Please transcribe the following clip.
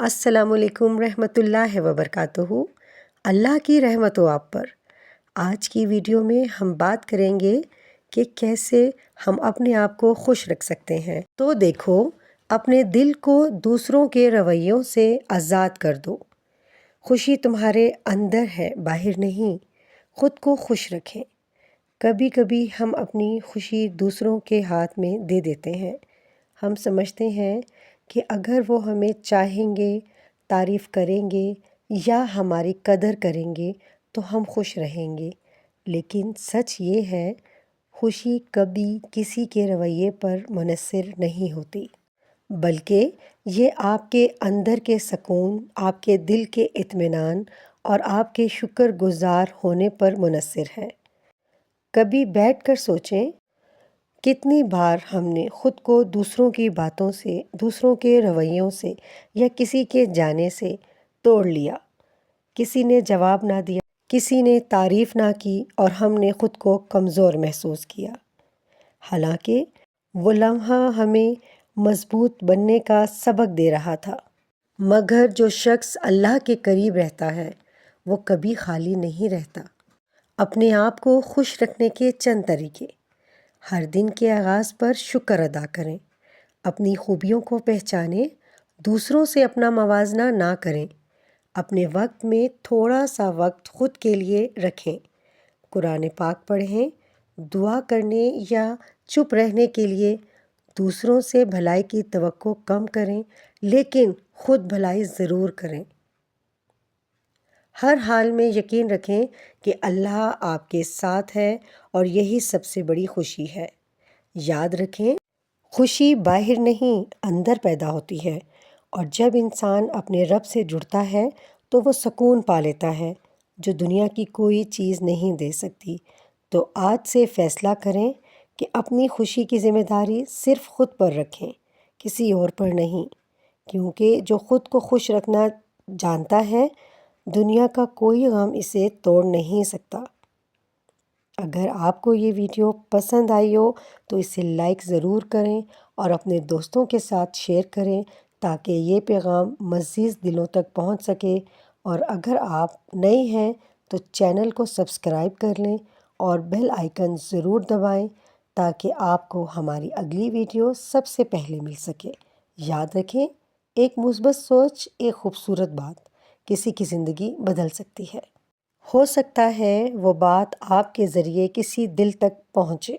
السلام علیکم رحمۃ اللہ وبرکاتہ۔ اللہ کی رحمت ہو آپ پر۔ آج کی ویڈیو میں ہم بات کریں گے کہ کیسے ہم اپنے آپ کو خوش رکھ سکتے ہیں۔ تو دیکھو، اپنے دل کو دوسروں کے رویوں سے آزاد کر دو۔ خوشی تمہارے اندر ہے، باہر نہیں۔ خود کو خوش رکھیں۔ کبھی کبھی ہم اپنی خوشی دوسروں کے ہاتھ میں دے دیتے ہیں۔ ہم سمجھتے ہیں کہ اگر وہ ہمیں چاہیں گے، تعریف کریں گے یا ہماری قدر کریں گے تو ہم خوش رہیں گے، لیکن سچ یہ ہے، خوشی کبھی کسی کے رویے پر منحصر نہیں ہوتی، بلکہ یہ آپ کے اندر کے سکون، آپ کے دل کے اطمینان اور آپ کے شکر گزار ہونے پر منحصر ہے۔ کبھی بیٹھ کر سوچیں، کتنی بار ہم نے خود کو دوسروں کی باتوں سے، دوسروں کے رویوں سے یا کسی کے جانے سے توڑ لیا۔ کسی نے جواب نہ دیا، کسی نے تعریف نہ کی اور ہم نے خود کو کمزور محسوس کیا، حالانکہ وہ لمحہ ہمیں مضبوط بننے کا سبق دے رہا تھا۔ مگر جو شخص اللہ کے قریب رہتا ہے وہ کبھی خالی نہیں رہتا۔ اپنے آپ کو خوش رکھنے کے چند طریقے۔ ہر دن کے آغاز پر شکر ادا کریں۔ اپنی خوبیوں کو پہچانیں، دوسروں سے اپنا موازنہ نہ کریں۔ اپنے وقت میں تھوڑا سا وقت خود کے لیے رکھیں۔ قرآن پاک پڑھیں، دعا کرنے یا چپ رہنے کے لیے۔ دوسروں سے بھلائی کی توقع کم کریں، لیکن خود بھلائی ضرور کریں۔ ہر حال میں یقین رکھیں کہ اللہ آپ کے ساتھ ہے اور یہی سب سے بڑی خوشی ہے۔ یاد رکھیں، خوشی باہر نہیں، اندر پیدا ہوتی ہے، اور جب انسان اپنے رب سے جڑتا ہے تو وہ سکون پا لیتا ہے جو دنیا کی کوئی چیز نہیں دے سکتی۔ تو آج سے فیصلہ کریں کہ اپنی خوشی کی ذمہ داری صرف خود پر رکھیں، کسی اور پر نہیں، کیونکہ جو خود کو خوش رکھنا جانتا ہے، دنیا کا کوئی غم اسے توڑ نہیں سکتا۔ اگر آپ کو یہ ویڈیو پسند آئی ہو تو اسے لائک ضرور کریں اور اپنے دوستوں کے ساتھ شیئر کریں تاکہ یہ پیغام مزید دلوں تک پہنچ سکے۔ اور اگر آپ نئے ہیں تو چینل کو سبسکرائب کر لیں اور بیل آئیکن ضرور دبائیں تاکہ آپ کو ہماری اگلی ویڈیو سب سے پہلے مل سکے۔ یاد رکھیں، ایک مثبت سوچ، ایک خوبصورت بات کسی کی زندگی بدل سکتی ہے۔ ہو سکتا ہے وہ بات آپ کے ذریعے کسی دل تک پہنچے۔